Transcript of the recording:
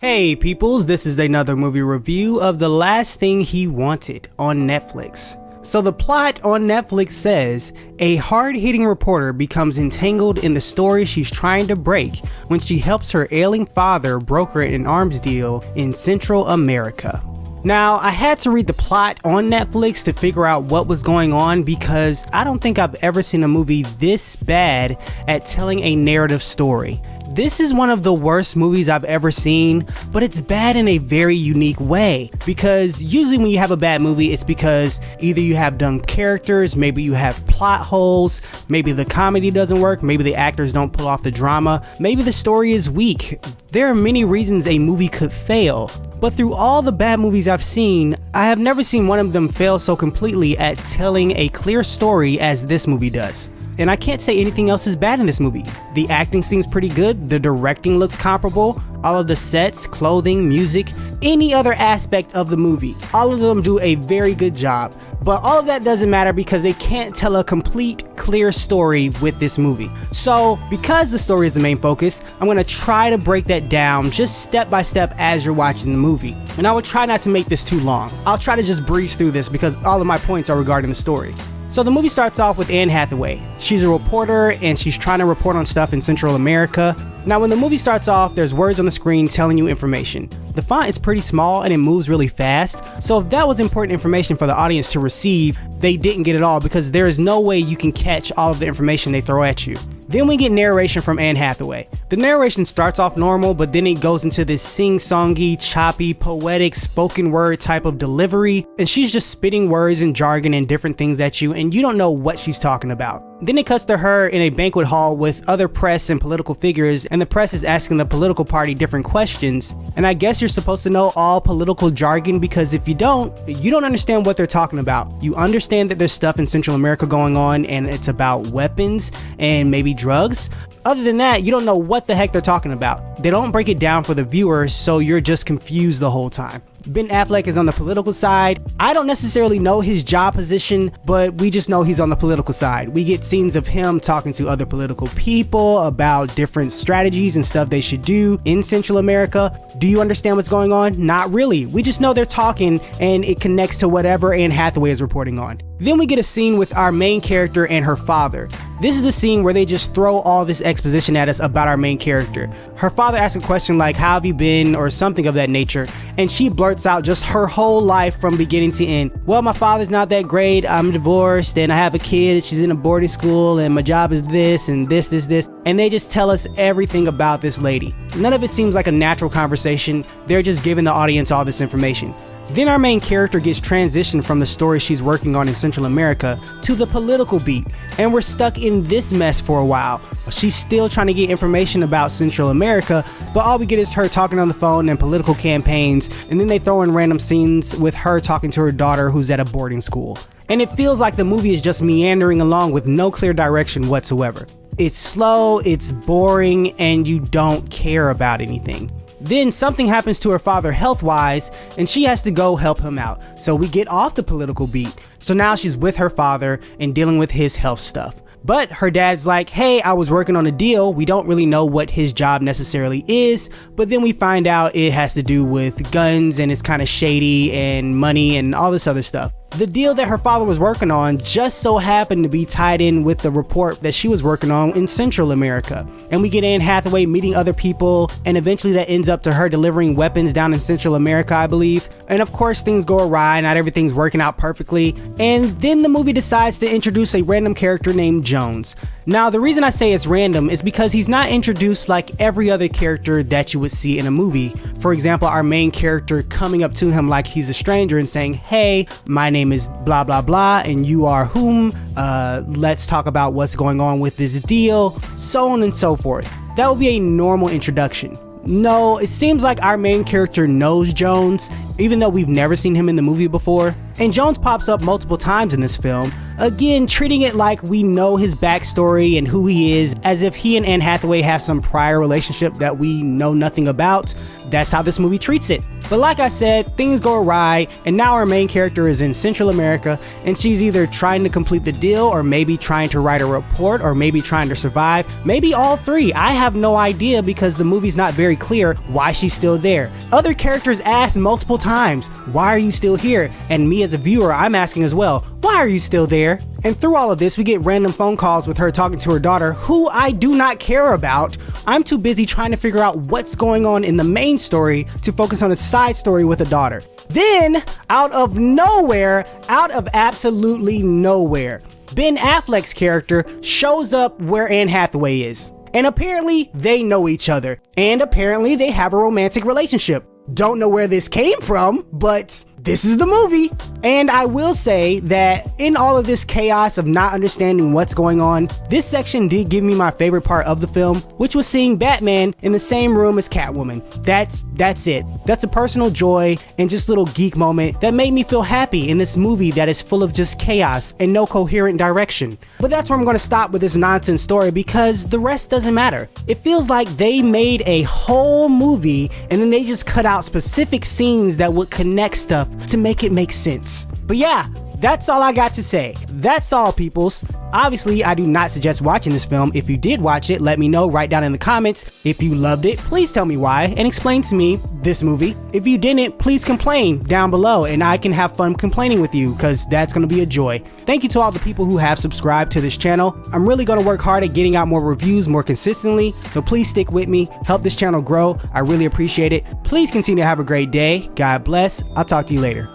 Hey peoples, this is another movie review of The Last Thing He Wanted on Netflix. So the plot on Netflix says, a hard-hitting reporter becomes entangled in the story she's trying to break when she helps her ailing father broker an arms deal in Central America. Now, I had to read the plot on Netflix to figure out what was going on because I don't think I've ever seen a movie this bad at telling a narrative story. This is one of the worst movies I've ever seen, but it's bad in a very unique way, because usually when you have a bad movie, it's because either you have dumb characters, maybe you have plot holes, maybe the comedy doesn't work, maybe the actors don't pull off the drama, maybe the story is weak. There are many reasons a movie could fail, but through all the bad movies I've seen, I have never seen one of them fail so completely at telling a clear story as this movie does. And I can't say anything else is bad in this movie. The acting seems pretty good, the directing looks comparable, all of the sets, clothing, music, any other aspect of the movie, all of them do a very good job. But all of that doesn't matter because they can't tell a complete, clear story with this movie. So, because the story is the main focus, I'm gonna try to break that down just step by step as you're watching the movie. And I will try not to make this too long. I'll try to just breeze through this because all of my points are regarding the story. So the movie starts off with Anne Hathaway. She's a reporter and she's trying to report on stuff in Central America. Now when the movie starts off, there's words on the screen telling you information. The font is pretty small and it moves really fast, so if that was important information for the audience to receive, they didn't get it all because there is no way you can catch all of the information they throw at you. Then we get narration from Anne Hathaway. The narration starts off normal, but then it goes into this sing-songy, choppy, poetic, spoken word type of delivery, and she's just spitting words and jargon and different things at you, and you don't know what she's talking about. Then it cuts to her in a banquet hall with other press and political figures, and the press is asking the political party different questions, and I guess you're supposed to know all political jargon because if you don't understand what they're talking about. You understand that there's stuff in Central America going on and it's about weapons and maybe drugs. Other than that, you don't know what the heck they're talking about. They don't break it down for the viewers, so you're just confused the whole time. Ben Affleck is on the political side. I don't necessarily know his job position, but we just know he's on the political side. We get scenes of him talking to other political people about different strategies and stuff they should do in Central America. Do you understand what's going on? Not really. We just know they're talking and it connects to whatever Anne Hathaway is reporting on. Then we get a scene with our main character and her father. This is the scene where they just throw all this exposition at us about our main character. Her father asks a question like, how have you been, or something of that nature, and she blurts out just her whole life from beginning to end. Well, my father's not that great, I'm divorced, and I have a kid, she's in a boarding school, and my job is this, and this, and they just tell us everything about this lady. None of it seems like a natural conversation, they're just giving the audience all this information. Then our main character gets transitioned from the story she's working on in Central America to the political beat, and we're stuck in this mess for a while. She's still trying to get information about Central America, but all we get is her talking on the phone and political campaigns, and then they throw in random scenes with her talking to her daughter who's at a boarding school. And it feels like the movie is just meandering along with no clear direction whatsoever. It's slow, it's boring, and you don't care about anything. Then something happens to her father health-wise, and she has to go help him out. So we get off the political beat. So now she's with her father and dealing with his health stuff. But her dad's like, hey, I was working on a deal. We don't really know what his job necessarily is, but then we find out it has to do with guns and it's kind of shady and money and all this other stuff. The deal that her father was working on just so happened to be tied in with the report that she was working on in Central America. And we get Anne Hathaway meeting other people, and eventually that ends up to her delivering weapons down in Central America, I believe. And of course things go awry, not everything's working out perfectly. And then the movie decides to introduce a random character named Jones. Now the reason I say it's random is because he's not introduced like every other character that you would see in a movie. For example, our main character coming up to him like he's a stranger and saying, hey, my name is blah blah blah and you are whom, let's talk about what's going on with this deal, so on and so forth. That would be a normal introduction. No, it seems like our main character knows Jones, even though we've never seen him in the movie before. And Jones pops up multiple times in this film. Again, treating it like we know his backstory and who he is, as if he and Anne Hathaway have some prior relationship that we know nothing about. That's how this movie treats it. But like I said, things go awry, and now our main character is in Central America, and she's either trying to complete the deal, or maybe trying to write a report, or maybe trying to survive, maybe all three. I have no idea because the movie's not very clear why she's still there. Other characters ask multiple times, why are you still here? And me as a viewer, I'm asking as well, why are you still there? And through all of this, we get random phone calls with her talking to her daughter, who I do not care about. I'm too busy trying to figure out what's going on in the main story to focus on a side story with a daughter. Then, out of nowhere, out of absolutely nowhere, Ben Affleck's character shows up where Anne Hathaway is. And apparently, they know each other. And apparently, they have a romantic relationship. Don't know where this came from, but this is the movie. And I will say that in all of this chaos of not understanding what's going on, this section did give me my favorite part of the film, which was seeing Batman in the same room as Catwoman. That's it. That's a personal joy and just little geek moment that made me feel happy in this movie that is full of just chaos and no coherent direction. But that's where I'm going to stop with this nonsense story, because the rest doesn't matter. It feels like they made a whole movie and then they just cut out specific scenes that would connect stuff to make it make sense. But yeah, that's all I got to say. That's all, peoples. Obviously, I do not suggest watching this film. If you did watch it, let me know right down in the comments. If you loved it, please tell me why and explain to me this movie. If you didn't, please complain down below and I can have fun complaining with you, because that's going to be a joy. Thank you to all the people who have subscribed to this channel. I'm really going to work hard at getting out more reviews more consistently, so please stick with me, help this channel grow. I really appreciate it. Please continue to have a great day. God bless. I'll talk to you later.